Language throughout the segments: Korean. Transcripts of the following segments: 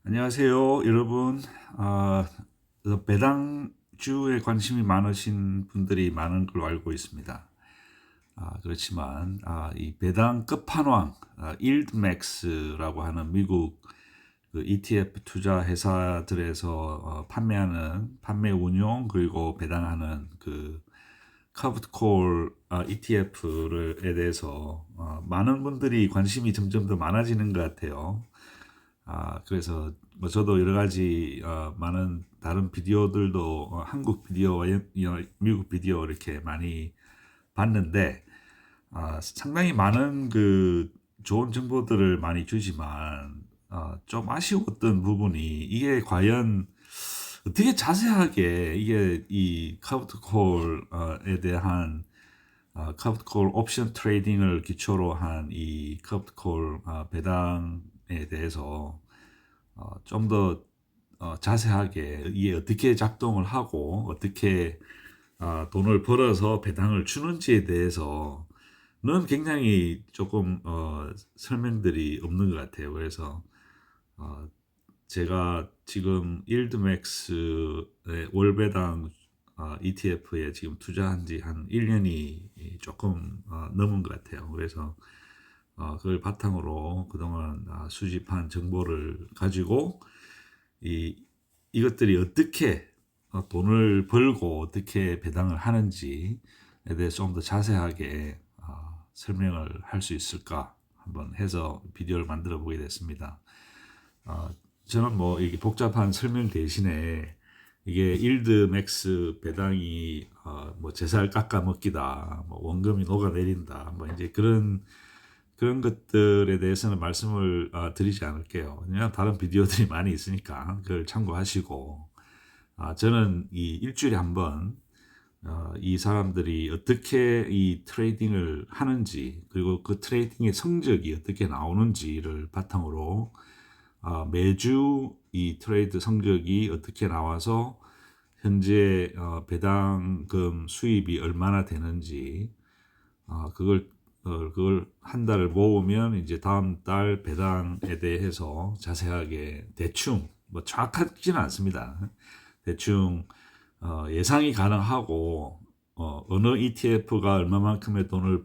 안녕하세요, 여러분. 아, 배당주에 관심이 많으신 분들이 많은 걸로 알고 있습니다. 그렇지만 이 배당 끝판왕, 일드맥스라고 하는 미국 그 ETF 투자 회사들에서 판매하는 판매 운용 그리고 배당하는 그 커브드 콜 ETF에 대해서 많은 분들이 관심이 점점 더 많아지는 것 같아요. 그래서 뭐 저도 여러 가지 많은 다른 비디오들도 한국 비디오와 미국 비디오 이렇게 많이 봤는데 상당히 많은 그 좋은 정보들을 많이 주지만 좀 아쉬웠던 부분이 이게 과연 어떻게 자세하게 이게 이 카부트 콜에 대한 카부트 콜 옵션 트레이딩을 기초로 한 이 카부트 콜 배당에 대해서 좀 더 자세하게 이게 어떻게 작동을 하고 어떻게 돈을 벌어서 배당을 주는지에 대해서는 굉장히 조금 설명들이 없는 것 같아요. 그래서 어, 제가 지금 일드맥스의 월배당 ETF에 지금 투자한 지 한 1년이 조금 넘은 것 같아요. 그래서 그걸 바탕으로 그동안 수집한 정보를 가지고 이 이것들이 어떻게 돈을 벌고 어떻게 배당을 하는지에 대해서 좀 더 자세하게 설명을 할 수 있을까 한번 해서 비디오를 만들어 보게 됐습니다. 어, 저는 뭐 이게 복잡한 설명 대신에 이게 일드 맥스 배당이 뭐 제살 깎아 먹기다, 뭐 원금이 녹아내린다, 뭐 이제 그런 것들에 대해서는 말씀을 드리지 않을게요. 왜냐하면 다른 비디오들이 많이 있으니까 그걸 참고하시고 저는 이 일주일에 한 번 이 사람들이 어떻게 이 트레이딩을 하는지 그리고 그 트레이딩의 성적이 어떻게 나오는지를 바탕으로 매주 이 트레이드 성적이 어떻게 나와서 현재 배당금 수입이 얼마나 되는지 그걸 한 달을 모으면 이제 다음 달 배당에 대해서 자세하게 대충 뭐 정확하지는 않습니다. 대충 예상이 가능하고 어느 ETF가 얼마만큼의 돈을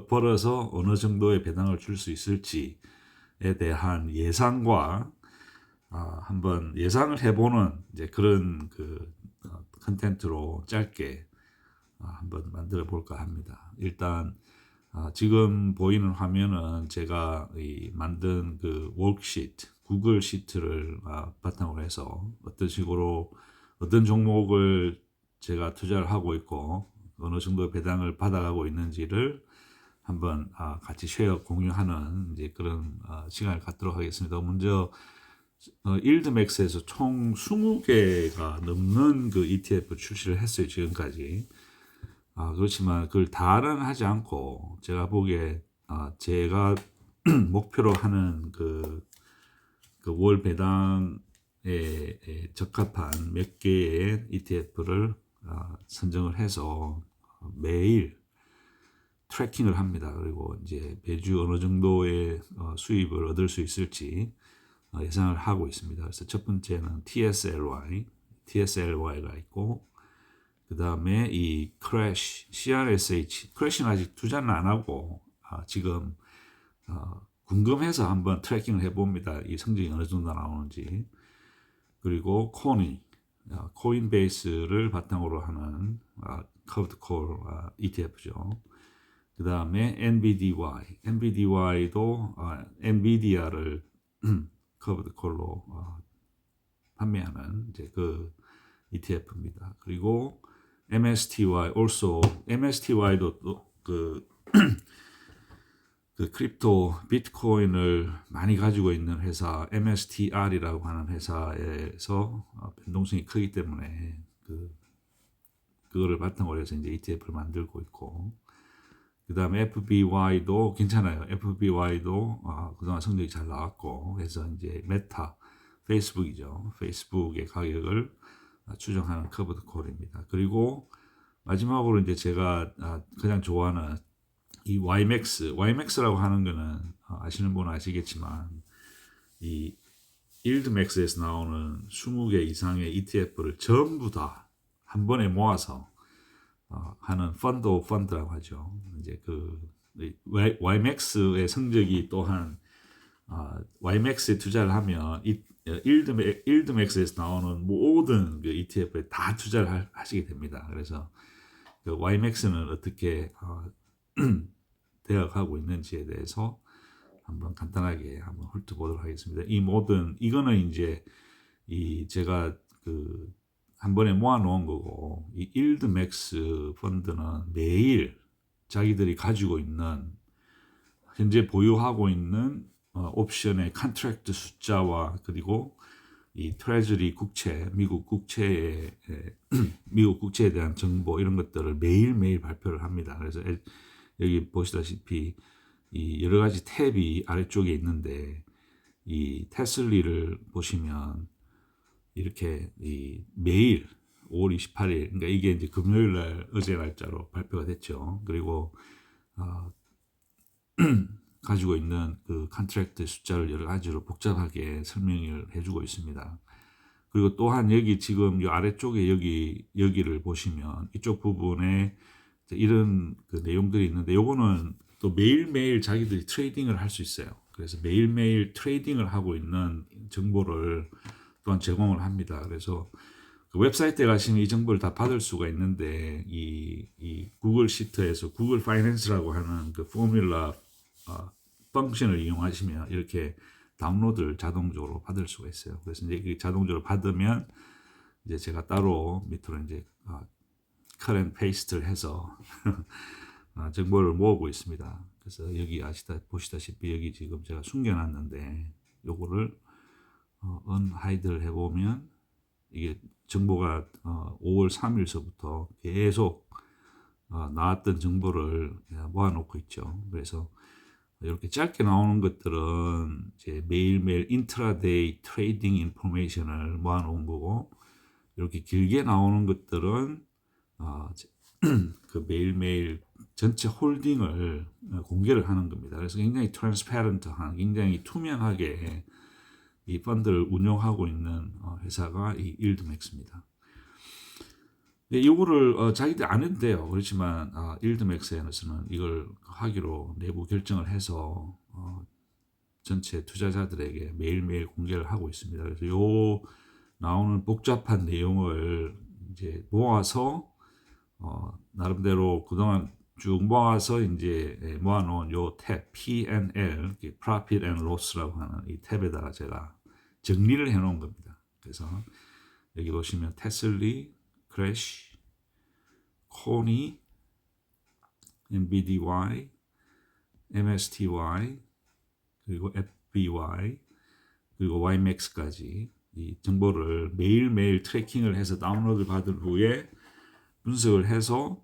벌어서 어느 정도의 배당을 줄 수 있을지에 대한 예상과 한번 예상을 해보는 이제 그런 그 컨텐츠로 짧게 한번 만들어 볼까 합니다. 일단 지금 보이는 화면은 제가 만든 그 워크시트, 구글 시트를 바탕으로 해서 어떤 식으로 어떤 종목을 제가 투자를 하고 있고 어느 정도 배당을 받아가고 있는지를 한번 같이 쉐어 공유하는 이제 그런 시간을 갖도록 하겠습니다. 먼저 일드맥스에서 총 20개가 넘는 그 ETF 출시를 했어요, 지금까지. 그렇지만 그걸 다는 하지 않고 제가 보기에 제가 목표로 하는 그월 배당에 적합한 몇 개의 ETF를 선정을 해서 매일 트래킹을 합니다. 그리고 이제 매주 어느 정도의 수입을 얻을 수 있을지 예상을 하고 있습니다. 그래서 첫 번째는 TSLY가 있고 그 다음에 이 크래쉬, CRSH, 크래쉬는 아직 투자는 안 하고 지금 궁금해서 한번 트래킹을 해봅니다. 이 성적이 어느 정도 나오는지. 그리고 코니, 코인베이스를 바탕으로 하는 커브드 콜 ETF죠. 그 다음에 NVDY도 엔비디아를 커브드 콜로 판매하는 이제 그 ETF입니다. 그리고 MSTY도 그 크립토 비트코인을 많이 가지고 있는 회사 MSTR이라고 하는 회사에서 변동성이 크기 때문에 그거를 바탕으로 해서 이제 ETF를 만들고 있고 그 다음에 FBY도 괜찮아요. FBY도 그동안 성적이 잘 나왔고 그래서 이제 메타 페이스북이죠. 페이스북의 가격을 추정하는 커브드 콜입니다. 그리고 마지막으로 이제 제가 가장 좋아하는 이 YMAX라고 하는 거는 아시는 분은 아시겠지만 이 일드맥스에서 나오는 20개 이상의 ETF를 전부 다 한 번에 모아서 하는 펀드 오브 펀드라고 하죠. 이제 그 YMAX의 성적이 또한 YMAX에 투자를 하면 일드맥스에서 나오는 모든 그 ETF에 다 투자를 하시게 됩니다. 그래서 그 YMAX는 어떻게 되어가고 있는지에 대해서 한번 간단하게 한번 훑어보도록 하겠습니다. 이거는 이제 제가 그 한 번에 모아놓은 거고, 이 일드맥스 펀드는 매일 자기들이 가지고 있는 현재 보유하고 있는 옵션의 컨트랙트 숫자와 그리고 이 트레저리 국채, 미국 국채에 미국 국채에 대한 정보 이런 것들을 매일매일 발표를 합니다. 그래서 여기 보시다시피 이 여러 가지 탭이 아래쪽에 있는데 이 테슬리를 보시면 이렇게 매일 5월 28일, 그러니까 이게 이제 금요일 날 어제 날짜로 발표가 됐죠. 그리고 가지고 있는 그 컨트랙트 숫자를 여러 가지로 복잡하게 설명을 해주고 있습니다. 그리고 또한 여기 지금 이 아래쪽에 여기를 보시면 이쪽 부분에 이런 그 내용들이 있는데 요거는 또 매일매일 자기들이 트레이딩을 할 수 있어요. 그래서 매일매일 트레이딩을 하고 있는 정보를 또한 제공을 합니다. 그래서 그 웹사이트에 가시면 이 정보를 다 받을 수가 있는데 이 구글 시트에서 구글 파이낸스라고 하는 그 포뮬라 펑션을 이용하시면 이렇게 다운로드를 자동적으로 받을 수가 있어요. 그래서 이제 자동적으로 받으면 이제 제가 따로 밑으로 이제 커렌트 페이스트를 해서 정보를 모으고 있습니다. 그래서 여기 보시다시피 여기 지금 제가 숨겨놨는데 요거를 언하이드를 해보면 이게 정보가 5월 3일서부터 계속 나왔던 정보를 모아놓고 있죠. 그래서 이렇게 짧게 나오는 것들은 이제 매일매일 인트라데이 트레이딩 인포메이션을 모아놓은 거고, 이렇게 길게 나오는 것들은 그 매일매일 전체 홀딩을 공개를 하는 겁니다. 그래서 굉장히 트랜스페런트한, 굉장히 투명하게 이 펀드를 운영하고 있는 회사가 이 일드맥스입니다. 이거를 자기들 안 해도 돼요. 그렇지만 일드맥스에서는 이걸 하기로 내부 결정을 해서 전체 투자자들에게 매일매일 공개를 하고 있습니다. 그래서 요 나오는 복잡한 내용을 이제 모아서 나름대로 그동안 쭉 모아서 이제 모아놓은 요 탭 P&L, Profit and Loss라고 하는 이 탭에다가 제가 정리를 해놓은 겁니다. 그래서 여기 보시면 테슬리, 크래쉬, 코니, NBDY, MSTY, 그리고 FBY, 그리고 YMAX까지 이 정보를 매일매일 트래킹을 해서 다운로드 받은 후에 분석을 해서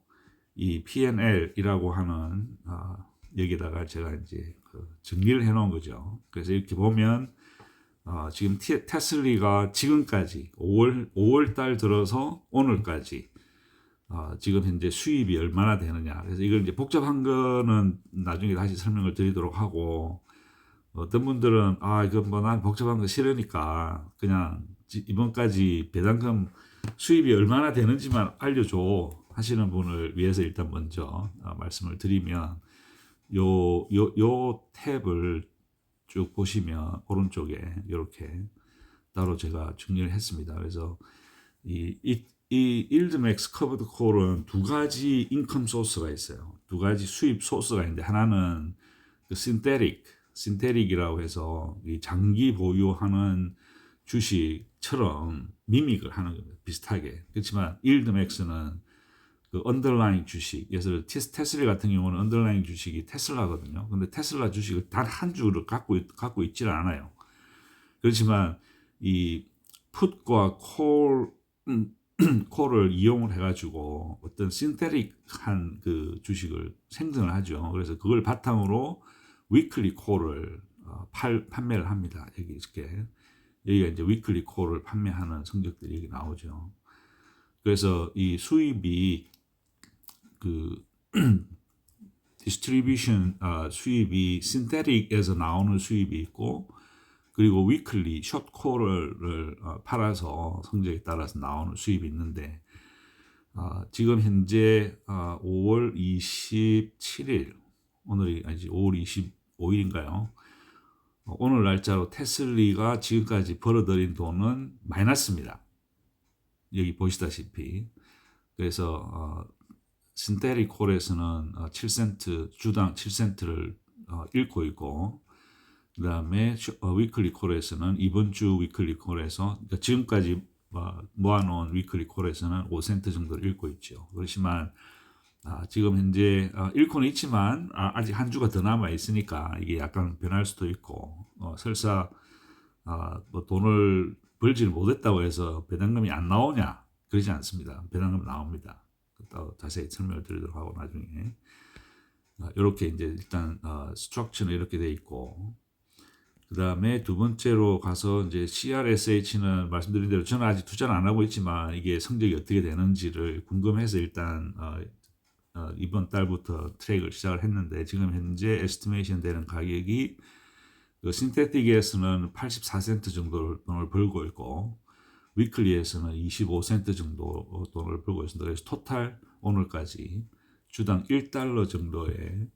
이 P&L이라고 하는 여기다가 제가 이제 정리를 해놓은 거죠. 그래서 이렇게 보면 지금 테슬리가 지금까지 5월 달 들어서 오늘까지 지금 현재 수입이 얼마나 되느냐. 그래서 이걸 이제 복잡한 거는 나중에 다시 설명을 드리도록 하고, 어떤 분들은 이거 뭐 난 복잡한 거 싫으니까 그냥 이번까지 배당금 수입이 얼마나 되는지만 알려줘 하시는 분을 위해서 일단 먼저 말씀을 드리면 요 탭을 쭉 보시면 오른쪽에 이렇게 따로 제가 정리를 했습니다. 그래서 이 일드맥스 커버드 콜은 두 가지 인컴 소스가 있어요. 두 가지 수입 소스가 있는데, 하나는 그 신테릭이라고 해서 이 장기 보유하는 주식처럼 미믹을 하는 겁니다. 비슷하게. 그렇지만 일드맥스는 그 언더라인 주식, 그래서 테슬라 같은 경우는 언더라인 주식이 테슬라거든요. 근데 테슬라 주식을 단 한 주를 갖고 있지는 않아요. 그렇지만 이 풋과 콜을 이용을 해가지고 어떤 신테릭한 그 주식을 생성을 하죠. 그래서 그걸 바탕으로 위클리 콜을 판매를 합니다. 여기가 이제 위클리 콜을 판매하는 성적들이 여기 나오죠. 그래서 이 수입이 그 디스트리뷰션 수입이 신테릭에서 나오는 수입이 있고, 그리고 위클리 숏콜을 팔아서 성적에 따라서 나오는 수입이 있는데 지금 현재 5월 27일 오늘이 아니지 5월 25일인가요? 오늘 날짜로 테슬리가 지금까지 벌어들인 돈은 마이너스입니다. 여기 보시다시피 그래서 신테릭 콜에서는 7센트 주당 7센트를 잃고 있고 그 다음에 위클리 콜에서는 이번 주 위클리 콜에서 그러니까 지금까지 모아놓은 위클리 콜에서는 5센트 정도를 잃고 있죠. 그렇지만 지금 현재 잃고는 있지만 아직 한 주가 더 남아 있으니까 이게 약간 변할 수도 있고 설사 뭐 돈을 벌지를 못했다고 해서 배당금이 안 나오냐 그러지 않습니다. 배당금 나옵니다. 또 자세히 설명을 드리도록 하고 나중에 이렇게 이제 일단 스트럭처는 이렇게 돼 있고 그 다음에 두 번째로 가서 이제 CRSH는 말씀드린 대로 저는 아직 투자를 안 하고 있지만 이게 성적이 어떻게 되는지를 궁금해서 일단 이번 달부터 트랙을 시작을 했는데 지금 현재 에스티메이션 되는 가격이 그 신테틱에서는 84센트 정도 돈을 벌고 있고 위클리에서는 25센트 정도 돈을 벌고 있습니다. 그래서 토탈 오늘까지 주당 1달러 정도의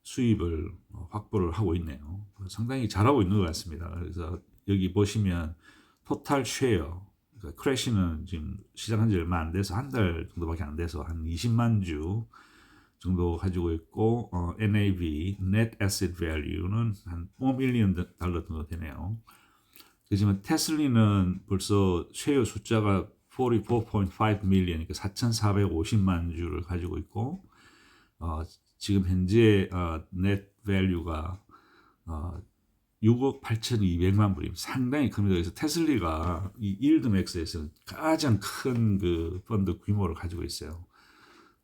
수입을 확보를 하고 있네요. 상당히 잘하고 있는 것 같습니다. 그래서 여기 보시면 토탈 쉐어, 그러니까 크래시는 지금 시작한 지 얼마 안 돼서 한 달 정도밖에 안 돼서 한 20만 주 정도 가지고 있고 NAV, Net Asset Value는 한 4 밀리언 달러 정도 되네요. 그렇지만 테슬리는 벌써 쉐어 숫자가 44.5 밀리언, 그러니까 4,450만 주를 가지고 있고 지금 현재 넷 밸류가 6억 8,200만 불입니다. 상당히 큽니다. 그래서 테슬리가 이 일드맥스에서는 가장 큰 그 펀드 규모를 가지고 있어요.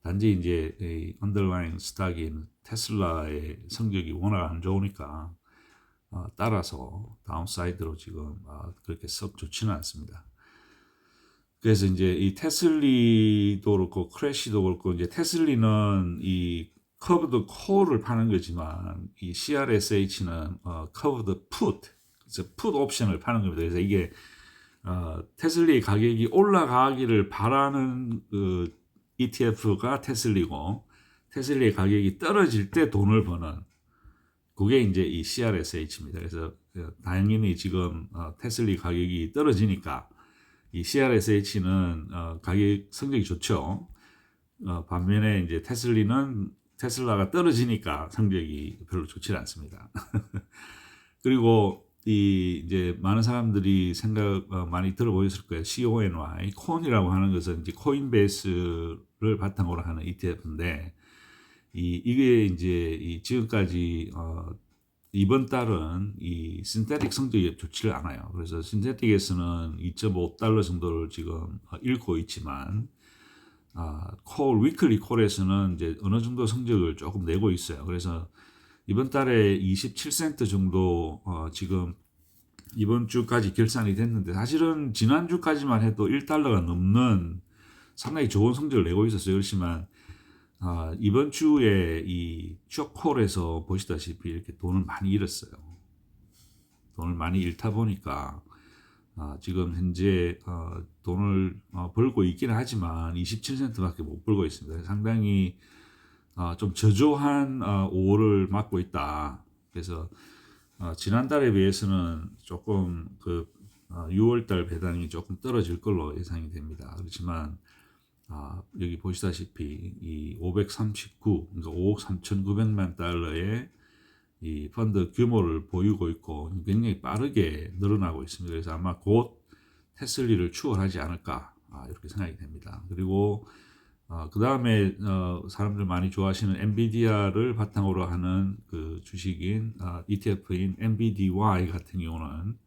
단지 이제 이 언더라인 스탁인 테슬라의 성적이 워낙 안 좋으니까 따라서 다운사이드로 지금 그렇게 썩 좋지는 않습니다. 그래서 이제 이 테슬리도 그렇고 크래시도 그렇고 이제 테슬리는 이 커브드 콜을 파는 거지만 이 CRSH는 커브드 풋, 그래서 풋 옵션을 파는 겁니다. 그래서 이게 테슬리의 가격이 올라가기를 바라는 그 ETF가 테슬리고 테슬리의 가격이 떨어질 때 돈을 버는 그게 이제 이 CRSH입니다. 그래서 당연히 지금 테슬리 가격이 떨어지니까 이 CRSH는 가격 성적이 좋죠. 반면에 이제 테슬라가 떨어지니까 성적이 별로 좋지 않습니다. 그리고 이제 많은 사람들이 생각 많이 들어보셨을 거예요. CONY, 콘이라고 하는 것은 이제 코인베이스를 바탕으로 하는 ETF인데 이게 이제 지금까지 이번 달은 이 신테틱 성적이 좋지를 않아요. 그래서 신테틱에서는 2.5달러 정도를 지금 잃고 있지만 콜 위클리 콜에서는 이제 어느 정도 성적을 조금 내고 있어요. 그래서 이번 달에 27센트 정도 지금 이번 주까지 결산이 됐는데 사실은 지난주까지만 해도 1달러가 넘는 상당히 좋은 성적을 내고 있었어요. 그렇지만 이번 주에 이 쇼콜에서 보시다시피 이렇게 돈을 많이 잃었어요. 돈을 많이 잃다 보니까 지금 현재 돈을 벌고 있기는 하지만 27센트밖에 못 벌고 있습니다. 상당히 좀 저조한 5월을 맞고 있다. 그래서 지난달에 비해서는 조금 그 6월달 배당이 조금 떨어질 걸로 예상이 됩니다. 그렇지만 여기 보시다시피 이 539, 그러니까 5억 3,900만 달러의 이 펀드 규모를 보이고 있고 굉장히 빠르게 늘어나고 있습니다. 그래서 아마 곧 테슬리를 추월하지 않을까 이렇게 생각이 됩니다. 그리고 그 다음에 사람들 많이 좋아하시는 엔비디아를 바탕으로 하는 그 주식인 ETF인 NVDY 같은 경우는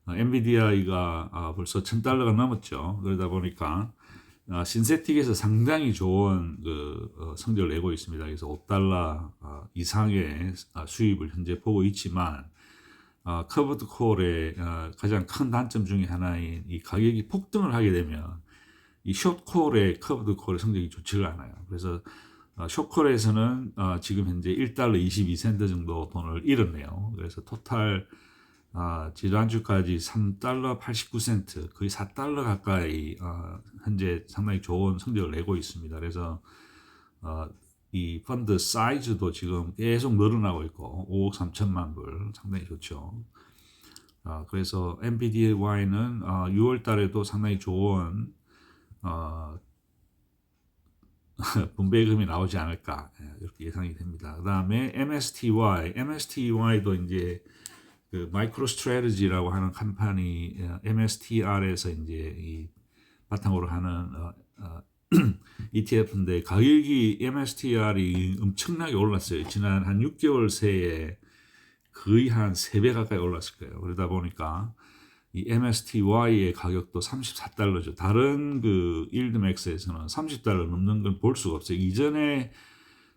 엔비디아가 벌써 1,000달러가 넘었죠. 그러다 보니까 신세틱에서 상당히 좋은 그 성적을 내고 있습니다. 그래서 5달러 이상의 수입을 현재 보고 있지만 커버드 콜의 가장 큰 단점 중에 하나인 이 가격이 폭등을 하게 되면 이 숏콜의 커버드 콜의 성적이 좋지가 않아요. 그래서 숏콜에서는 지금 현재 1달러 22센트 정도 돈을 잃었네요. 그래서 토탈 지난주까지 3달러 89센트, 거의 4달러 가까이 현재 상당히 좋은 성적을 내고 있습니다. 그래서 이 펀드 사이즈도 지금 계속 늘어나고 있고 5억 3천만 불 상당히 좋죠. 그래서 NVDA는 6월 달에도 상당히 좋은 분배금이 나오지 않을까 이렇게 예상이 됩니다. 그 다음에 MSTY도 이제 그 마이크로 스트래티지라고 하는 컴퍼니 MSTR에서 이제 이 바탕으로 하는 ETF인데 가격이 MSTR이 엄청나게 올랐어요. 지난 한 6개월 새에 거의 한 3배 가까이 올랐을 거예요. 그러다 보니까 이 MSTY의 가격도 34달러죠. 다른 그 일드맥스에서는 30달러 넘는 건 볼 수가 없어요. 이전에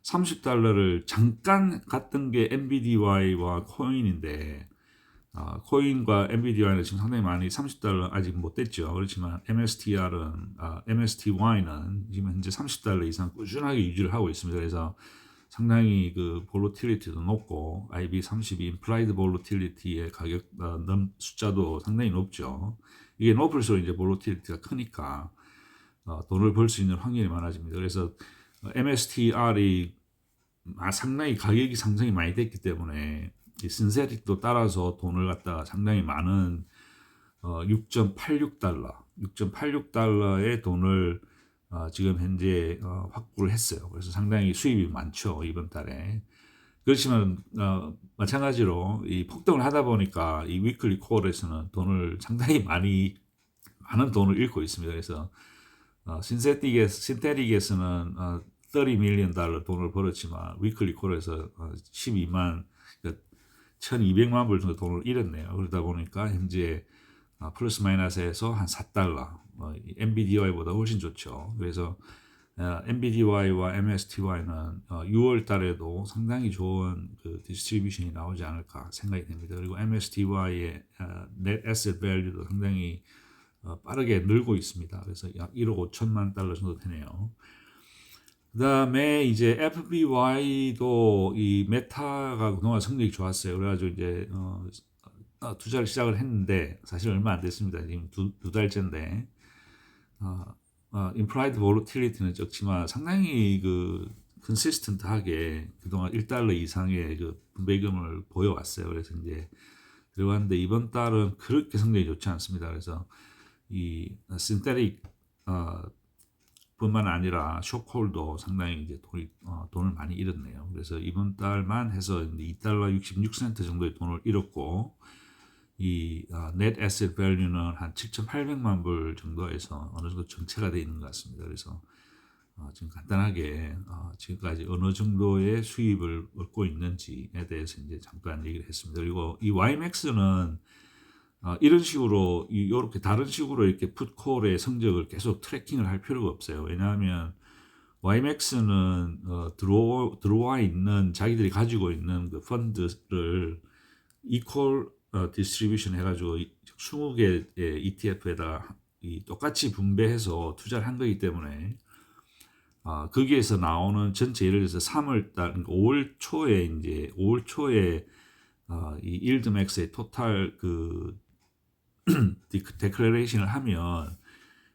30달러를 잠깐 갔던 게 NVDY와 코인인데 코인과 NVDA는 지금 상당히 많이 30달러 아직 못 됐죠. 그렇지만 MSTY는 지금 현재 30달러 이상 꾸준하게 유지를 하고 있습니다. 그래서 상당히 그 볼로틸리티도 높고 IB32 임플라이드 볼로틸리티의 가격 숫자도 상당히 높죠. 이게 높을수록 이제 볼로틸리티가 크니까 돈을 벌 수 있는 확률이 많아집니다. 그래서 MSTR이 상당히 가격이 상승이 많이 됐기 때문에 이 신세틱도 따라서 돈을 갖다가 상당히 많은 6.86달러의 돈을 지금 현재 확보를 했어요. 그래서 상당히 수입이 많죠 이번 달에. 그렇지만 마찬가지로 이 폭등을 하다 보니까 이 위클리 콜에서는 돈을 상당히 많은 돈을 잃고 있습니다. 그래서 신테틱에서는 30 밀리언 달러 돈을 벌었지만 위클리 콜에서 12만 1200만 불 정도 돈을 잃었네요. 그러다 보니까 현재 플러스 마이너스에서 한 4달러 NVDA보다 훨씬 좋죠. 그래서 NVDA와 MSTY는 6월 달에도 상당히 좋은 그 디스트리뷰션이 나오지 않을까 생각이 됩니다. 그리고 MSTY의 Net Asset Value도 상당히 빠르게 늘고 있습니다. 그래서 약 1억 5천만 달러 정도 되네요. 그 다음에 이제 FBY도 이 메타가 그동안 성적이 좋았어요. 그래가지고 이제 투자를 시작을 했는데 사실 얼마 안 됐습니다. 지금 두 달째인데 임플라이드 볼로틸리티는 적지만 상당히 그 컨시스턴트하게 그동안 1달러 이상의 그 분배금을 보여왔어요. 그래서 이제 들어갔는데 이번 달은 그렇게 성적이 좋지 않습니다. 그래서 이 신테릭 뿐만 아니라 쇼콜도 상당히 이제 돈을 많이 잃었네요. 그래서 이번 달만 해서 2달러 66센트 정도의 돈을 잃었고 이 net asset value는 한 7,800만 불 정도에서 어느 정도 정체가 되어 있는 것 같습니다. 그래서 지금 간단하게 지금까지 어느 정도의 수입을 얻고 있는지에 대해서 이제 잠깐 얘기를 했습니다. 그리고 이 YMAX는 이런 식으로 이렇게 다른 식으로 이렇게 풋콜의 성적을 계속 트래킹을 할 필요가 없어요. 왜냐하면 YMAX는 들어와 있는 자기들이 가지고 있는 그 펀드를 이퀄 디스트리뷰션 해가지고 20개의 ETF에다가 똑같이 분배해서 투자를 한 거기 때문에 거기에서 나오는 전체 예를 들어서 3월 달, 그러니까 5월 초에 이 일드맥스의 토탈 그 데클레레이션을 하면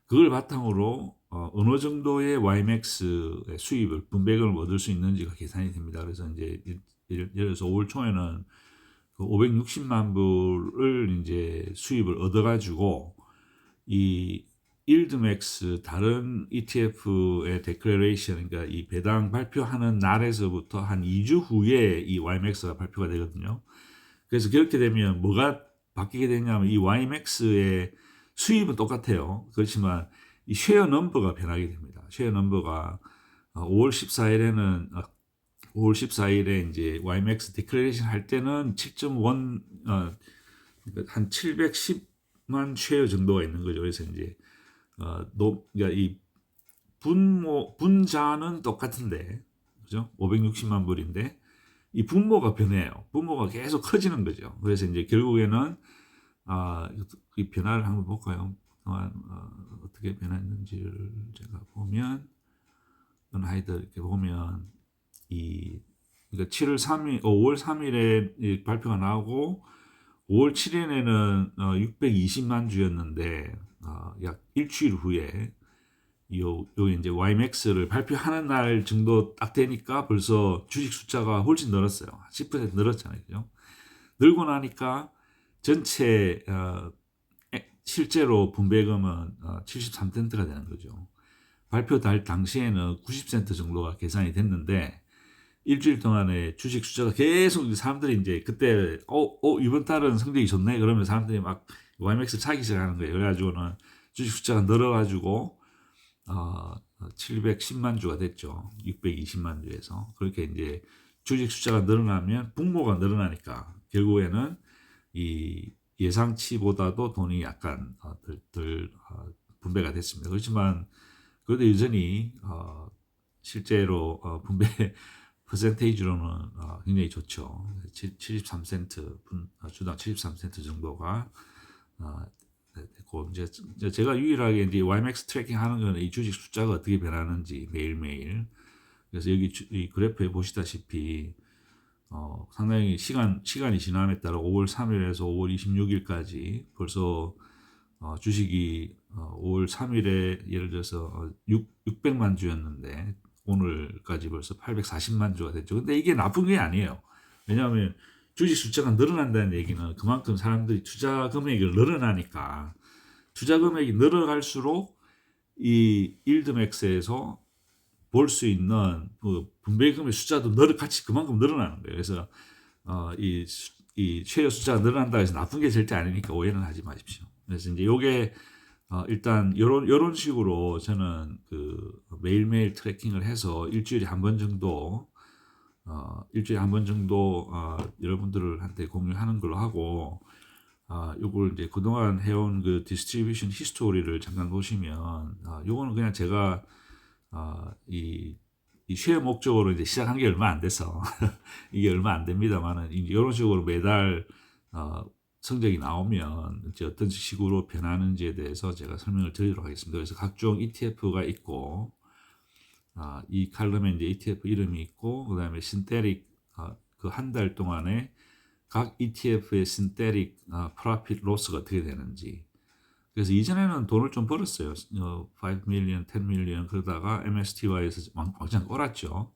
그걸 바탕으로 어느 정도의 YMAX의 수입을 분배금을 얻을 수 있는지가 계산이 됩니다. 그래서 이제 예를 들어서 5월 초에는 그 560만 불을 이제 수입을 얻어가지고 이 일드맥스 다른 ETF의 데클레레이션, 그러니까 이 배당 발표하는 날에서부터 한 2주 후에 이 YMAX가 발표가 되거든요. 그래서 그렇게 되면 뭐가 바뀌게 되냐면 이 YMAX의 수입은 똑같아요. 그렇지만 이 쉐어 넘버가 변하게 됩니다. 쉐어 넘버가 5월 14일에 이제 YMAX 디클레레이션 할 때는 7.1 한 710만 쉐어 정도가 있는 거죠. 그래서 이제 그러니까 이 분자는 똑같은데, 그죠? 560만 불인데 이 분모가 변해요. 분모가 계속 커지는 거죠. 그래서 이제 결국에는 이 변화를 한번 볼까요? 어떻게 변했는지를 제가 보면 하이드 이렇게 보면 그러니까 5월 3일에 발표가 나오고 5월 7일에는 620만 주였는데 약 일주일 후에 요 이제 YMAX를 발표하는 날 정도 딱 되니까 벌써 주식 숫자가 훨씬 늘었어요. 10% 늘었잖아요. 그죠? 늘고 나니까 전체 실제로 분배금은 73센트가 되는 거죠. 발표 달 당시에는 90센트 정도가 계산이 됐는데 일주일 동안에 주식 숫자가 계속 사람들이 이제 그때 이번 달은 성적이 좋네 그러면 사람들이 막 YMAX 차기 시작하는 거예요. 그래가지고는 주식 숫자가 늘어가지고 710만 주가 됐죠. 620만 주에서 그렇게 이제 주식 숫자가 늘어나면 분모가 늘어나니까 결국에는 이 예상치보다도 돈이 약간 덜 분배가 됐습니다. 그렇지만 그래도 여전히 실제로 분배 퍼센테이지로는 굉장히 좋죠. 73센트 주당 73센트 정도가 됐고 이제 제가 유일하게 이제 YMAX 트래킹 하는 거는 이 주식 숫자가 어떻게 변하는지 매일매일. 그래서 여기 이 그래프에 보시다시피 상당히 시간이 지남에 따라 5월 3일에서 5월 26일까지 벌써 주식이 5월 3일에 예를 들어서 600만 주였는데 오늘까지 벌써 840만 주가 됐죠. 근데 이게 나쁜 게 아니에요. 왜냐하면 주식 숫자가 늘어난다는 얘기는 그만큼 사람들이 투자 금액이 늘어나니까 투자 금액이 늘어갈수록 이 일드맥스에서 볼 수 있는 그 분배금의 숫자도 같이 그만큼 늘어나는 거예요. 그래서 이 쉐어 숫자가 늘어난다 해서 나쁜 게 절대 아니니까 오해는 하지 마십시오. 그래서 이제 요게 일단 요런 식으로 저는 그 매일매일 트래킹을 해서 일주일에 한 번 정도 여러분들한테 공유하는 걸로 하고 요걸 이제 그동안 해온 그 디스트리뷰션 히스토리를 잠깐 보시면 요거는 그냥 제가 이 쉐어 목적으로 이제 시작한 게 얼마 안 돼서 이게 얼마 안 됩니다만은 이런 식으로 매달 성적이 나오면 이제 어떤 식으로 변하는지에 대해서 제가 설명을 드리도록 하겠습니다. 그래서 각종 ETF가 있고 이 칼럼에 이제 ETF 이름이 있고 그다음에 신테릭 그 한 달 동안에 각 ETF의 신테릭 프로핏 로스가 어떻게 되는지. 그래서 이전에는 돈을 좀 벌었어요. 5 밀리언, 10 밀리언 그러다가 MSTY에서 왕창 꼬랐죠.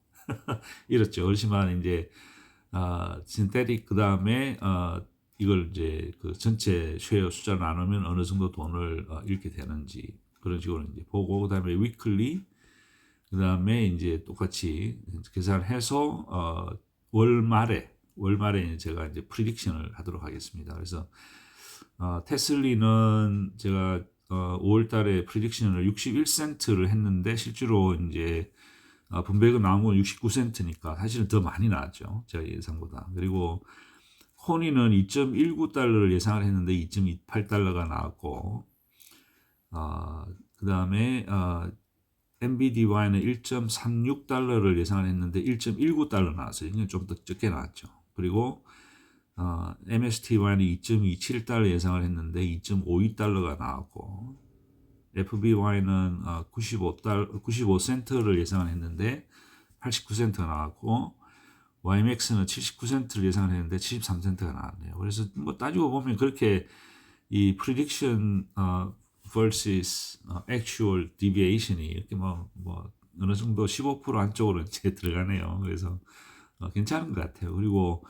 이렇죠. 그렇지만 이제 신테릭 그 다음에 이걸 이제 그 전체 쉐어 숫자를 나누면 어느 정도 돈을 잃게 되는지 그런 식으로 이제 보고 그다음에 위클리 그다음에 이제 똑같이 계산해서 월말에 제가 이제 프리딕션을 하도록 하겠습니다. 그래서 테슬리는 제가 5월 달에 프리딕션을 61센트를 했는데 실제로 이제 분배금 나온 건 69센트니까 사실은 더 많이 나왔죠. 제가 예상보다. 그리고 코니는 2.19달러를 예상을 했는데 2.28달러가 나왔고 그 다음에 MBDY는 1.36달러를 예상을 했는데 1.19달러 나왔어요. 이게 좀 더 적게 나왔죠. 그리고 MSTY는 2.27달러 예상을 했는데 2.52달러가 나왔고 FBY는 95센트를 예상을 했는데 89센트가 나왔고 YMX는 79센트를 예상을 했는데 73센트가 나왔네요. 그래서 뭐 따지고 보면 그렇게 이 prediction versus actual deviation이 이렇게 뭐 어느 정도 15% 안쪽으로 이제 들어가네요. 그래서 괜찮은 것 같아요. 그리고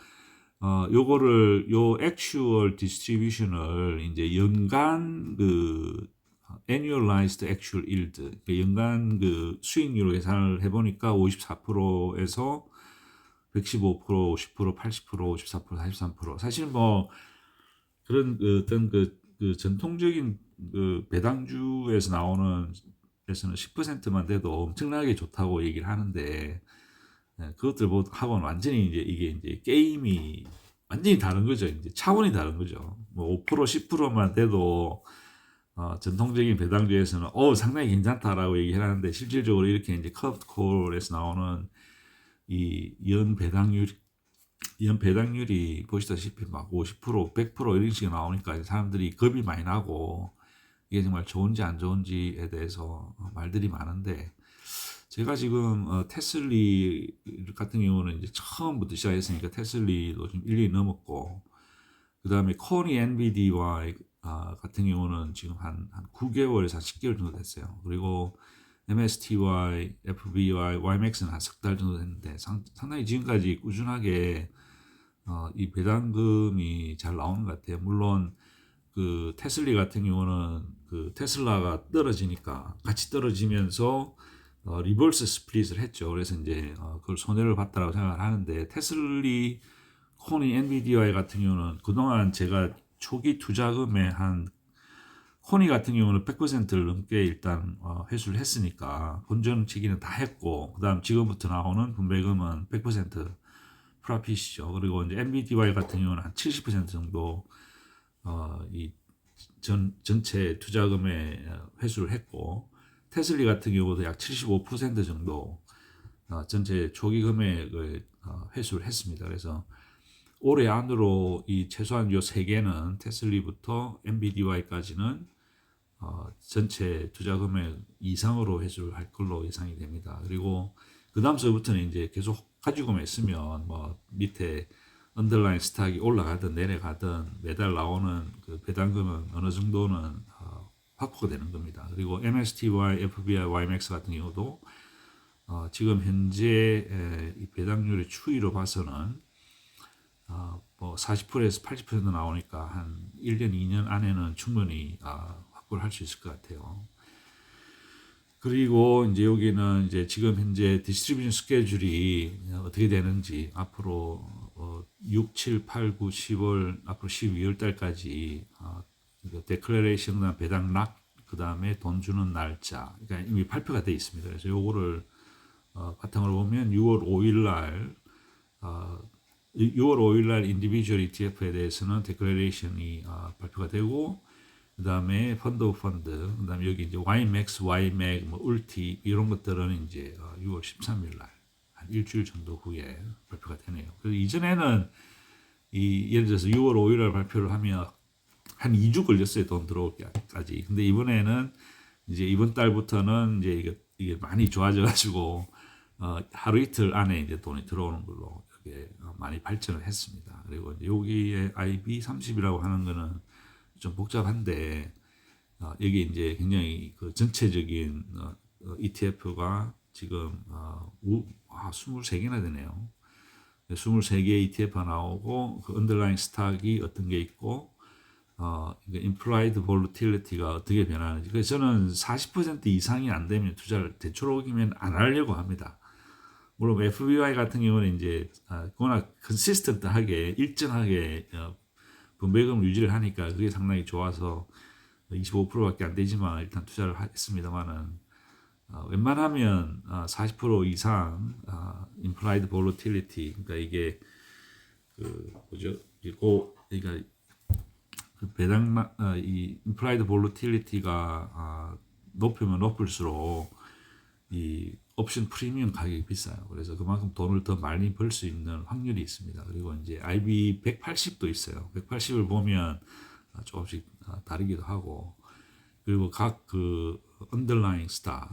요거를 요 actual distribution을 이제 연간 그 annualized actual yield 그 연간 그 수익률로 계산을 해보니까 54%에서 115%, 50%, 80%, 54%, 43%. 사실 뭐 그런 어떤 그 전통적인 그 배당주에서 나오는 에서는 10%만 돼도 엄청나게 좋다고 얘기를 하는데 그것들 하고는 완전히 이제 이게 이제 게임이 완전히 다른 거죠. 이제 차원이 다른 거죠. 뭐 5%, 10%만 돼도 전통적인 배당주에서는 상당히 괜찮다라고 얘기를 하는데 실질적으로 이렇게 이제 커브콜에서 나오는 이 연 배당률이 보시다시피 막 50%, 100% 이런 식으로 나오니까 사람들이 겁이 많이 나고 이게 정말 좋은지 안 좋은지에 대해서 말들이 많은데 제가 지금 테슬리 같은 경우는 이제 처음부터 시작했으니까 테슬리도 지금 1년이 넘었고 그다음에 코니 NVDY 같은 경우는 지금 한 9개월에서 한 10개월 정도 됐어요. 그리고 MSTY, FBY, YMAX는 한 석 달 정도 됐는데 상당히 지금까지 꾸준하게 이 배당금이 잘 나오는 것 같아요. 물론 그 테슬리 같은 경우는 그 테슬라가 떨어지니까 같이 떨어지면서 리버스 스플릿을 했죠. 그래서 이제 그걸 손해를 봤다라고 생각을 하는데 테슬리, 코니, 엔비디아이 같은 경우는 그동안 제가 초기 투자금에 한 코니 같은 경우는 100%를 넘게 일단 회수를 했으니까 본전 치기는 다 했고 그다음 지금부터 나오는 분배금은 100% 프라핏이죠. 그리고 이제 엔비디아이 같은 경우는 한 70% 정도 이 전체 투자금에 회수를 했고 테슬리 같은 경우도 약 75% 정도 전체 초기 금액을 회수를 했습니다. 그래서 올해 안으로 이 최소한 요 세 개는 테슬리부터 엔비디아이까지는 전체 투자 금액 이상으로 회수를 할 걸로 예상이 됩니다. 그리고 그 다음서부터는 이제 계속 가지고만 있으면 뭐 밑에 언더라인 스탁이 올라가든 내려가든 매달 나오는 그 배당금은 어느 정도는 확보가 되는 겁니다. 그리고 MSTY, FBI, YMAX 같은 경우도 지금 현재 이 배당률의 추이로 봐서는 뭐 40%에서 80% 나오니까 한 1년, 2년 안에는 충분히 확보를 할 수 있을 것 같아요. 그리고 이제 여기는 이제 지금 현재 디스트리뷰션 스케줄이 어떻게 되는지 앞으로 6, 7, 8, 9, 10월 앞으로 12월 달까지 데클레레이션 그다음 배당 락 그다음에 돈 주는 날짜 그러니까 이미 발표가 돼 있습니다. 그래서 요거를 바탕으로 보면 6월 5일 날 6월 5일 날 인디비주얼 ETF에 대해서는 데클레레이션이 발표가 되고 그 다음에 펀드 오브 펀드, 그 다음에 여기 이제 YMAX, YMAC, 뭐 울티 이런 것들은 이제 6월 13일 날 한 일주일 정도 후에 발표가 되네요. 그래서 이전에는 예를 들어서 6월 5일 날 발표를 하면 한 2주 걸렸어요. 돈 들어올 때까지. 근데 이번에는 이제 이번 달부터는 이제 이게 많이 좋아져 가지고 하루 이틀 안에 이제 돈이 들어오는 걸로 이렇게 많이 발전을 했습니다. 그리고 이제 여기에 IB30이라고 하는 거는 좀 복잡한데 여기 이제 굉장히 그 전체적인 ETF가 지금 23개나 되네요. 23개 ETF가 나오고 그 언더라인 스탁이 어떤 게 있고 implied volatility가 어떻게 변하는지. 그래서 저는 40% 이상이 안 되면 투자를 되도록이면 안 하려고 합니다. 물론 FBI 같은 경우는 이제 워낙 컨시스턴트하게 일정하게 분배금을 유지를 하니까 그게 상당히 좋아서 25%밖에 안 되지만 일단 투자를 했습니다만은 웬만하면 40% 이상 implied volatility 그러니까 이게 그 뭐죠? 이거 그러니까 그 배당 이 implied volatility가 높으면 높을수록 이 옵션 프리미엄 가격이 비싸요. 그래서 그만큼 돈을 더 많이 벌 수 있는 확률이 있습니다. 그리고 이제 IB 180도 있어요. 180을 보면 조금씩 다르기도 하고 그리고 각 그 언더라인 스탁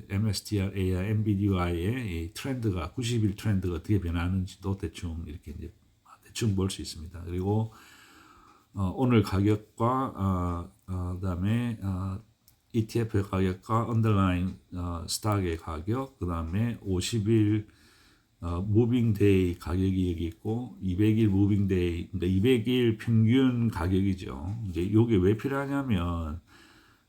MSTR, MBDY의 이 트렌드가 90일 트렌드가 어떻게 변하는지도 대충 이렇게 이제 대충 볼 수 있습니다. 그리고 오늘 가격과 그다음에 ETF 가격과 언더라인 스탁의 가격, 그다음에 50일 무빙 데이 가격이 여기 있고 200일 무빙 데이, 그러니까 200일 평균 가격이죠. 이제 요게 왜 필요하냐면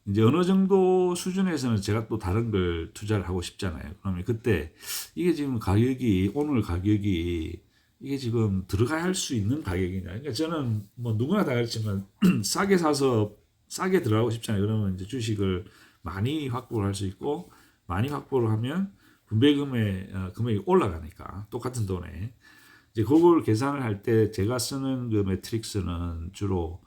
이제 어느 정도 수준에서는 제가 또 다른 걸 투자를 하고 싶잖아요. 그러면 그때 이게 지금 가격이 오늘 가격이 이게 지금 들어가야 할 수 있는 가격이냐. 그러니까 저는 뭐 누구나 다 그렇지만 싸게 사서 싸게 들어가고 싶잖아요. 그러면 이제 주식을 많이 확보를 할 수 있고 많이 확보를 하면 분배금의 금액이 올라가니까 똑같은 돈에 이제 그걸 계산을 할 때 제가 쓰는 그 매트릭스는 주로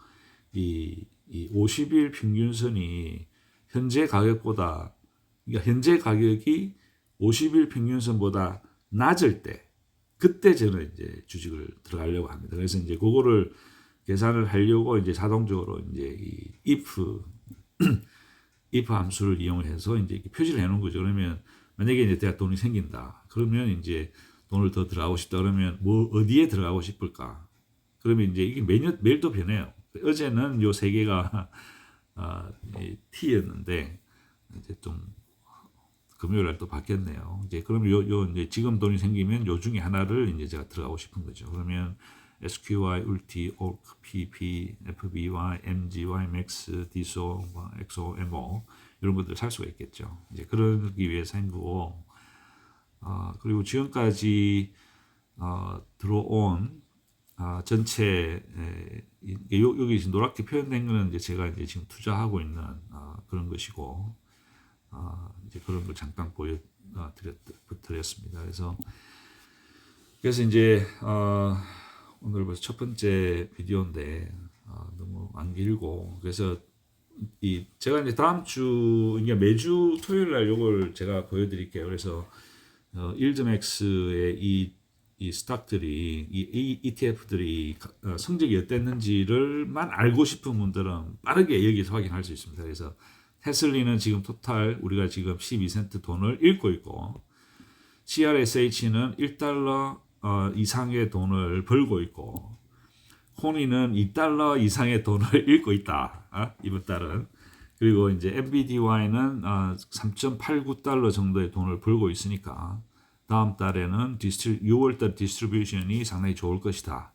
이 50일 평균선이 현재 가격보다 그러니까 현재 가격이 50일 평균선보다 낮을 때 그때 저는 이제 주식을 들어가려고 합니다. 그래서 이제 그거를 계산을 하려고 이제 자동적으로 이제 이 if 함수를 이용해서 이제 이렇게 표시를 해 놓은 거죠. 그러면 만약에 이제 내가 돈이 생긴다. 그러면 이제 돈을 더 들어가고 싶다. 그러면 뭐 어디에 들어가고 싶을까? 그러면 이제 이게 매일 또 변해요. 어제는 요 세 개가 T였는데 이제 좀 금요일 날 또 바뀌었네요. 이제 그러면 요 이제 지금 돈이 생기면 요 중에 하나를 이제 제가 들어가고 싶은 거죠. 그러면 SQY, 울티, ORC, PP, FBY, MGY, MAX, DSO, XO, MO 이런 것들 살 수가 있겠죠. 이제 그러기 위해서 한 거고, 그리고 지금까지 들어온 전체 여기 지금 노랗게 표현된 거는 이제 제가 이제 지금 투자하고 있는 그런 것이고, 이제 그런 걸 잠깐 보여드렸습니다. 그래서 이제 오늘 벌써 첫 번째 비디오인데 너무 안 길고, 그래서 제가 이제 다음 주 이게 매주 토요일 날 요걸 제가 보여드릴게요. 그래서 일드맥스의 이 스탁들이 이 ETF들이 성적이 어땠는지를만 알고 싶은 분들은 빠르게 여기서 확인할 수 있습니다. 그래서 테슬리는 지금 토탈 우리가 지금 12센트 돈을 잃고 있고, CRSH는 1달러 이상의 돈을 벌고 있고, 코니는 2달러 이상의 돈을 잃고 있다. 이번 달은. 그리고 이제 MBDY는 3.89달러 정도의 돈을 벌고 있으니까 다음 달에는 6월달 디스트리뷰션이 상당히 좋을 것이다.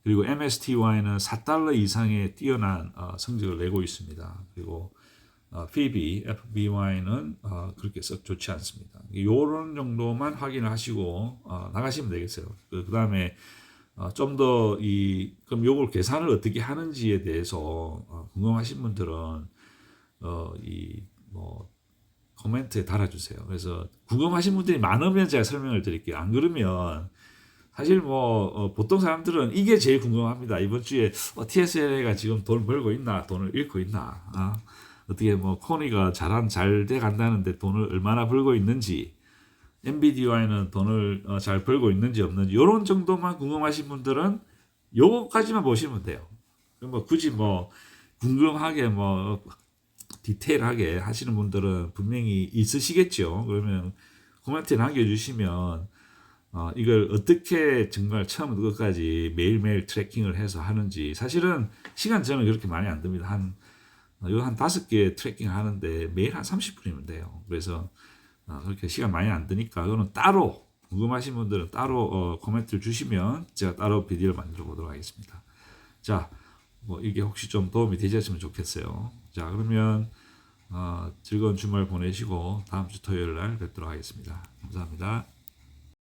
그리고 MSTY는 4달러 이상의 뛰어난 성적을 내고 있습니다. 그리고 FBY는 그렇게 썩 좋지 않습니다. 이런 정도만 확인을 하시고 나가시면 되겠어요. 그 다음에 좀 더 그럼 요걸 계산을 어떻게 하는지에 대해서 궁금하신 분들은 뭐 코멘트에 달아주세요. 그래서 궁금하신 분들이 많으면 제가 설명을 드릴게요. 안 그러면 사실 뭐 보통 사람들은 이게 제일 궁금합니다. 이번 주에 TSLA가 지금 돈 벌고 있나, 돈을 잃고 있나, 어떻게 뭐 코니가 잘 돼 간다는데 돈을 얼마나 벌고 있는지, MBDY는 돈을 잘 벌고 있는지 없는지 이런 정도만 궁금하신 분들은 요거까지만 보시면 돼요. 뭐 굳이 뭐 궁금하게 뭐 디테일하게 하시는 분들은 분명히 있으시겠죠. 그러면 코멘트 남겨주시면 이걸 어떻게 정말 처음부터 끝까지 매일매일 트래킹을 해서 하는지, 사실은 시간 저는 그렇게 많이 안 듭니다. 한 5개 트래킹 하는데 매일 한 30분이면 돼요. 그래서 그렇게 시간 많이 안 드니까 그거는 따로 궁금하신 분들은 따로 코멘트를 주시면 제가 따로 비디오를 만들어 보도록 하겠습니다. 자, 뭐 이게 혹시 좀 도움이 되셨으면 좋겠어요. 자, 그러면 즐거운 주말 보내시고 다음 주 토요일 날 뵙도록 하겠습니다. 감사합니다.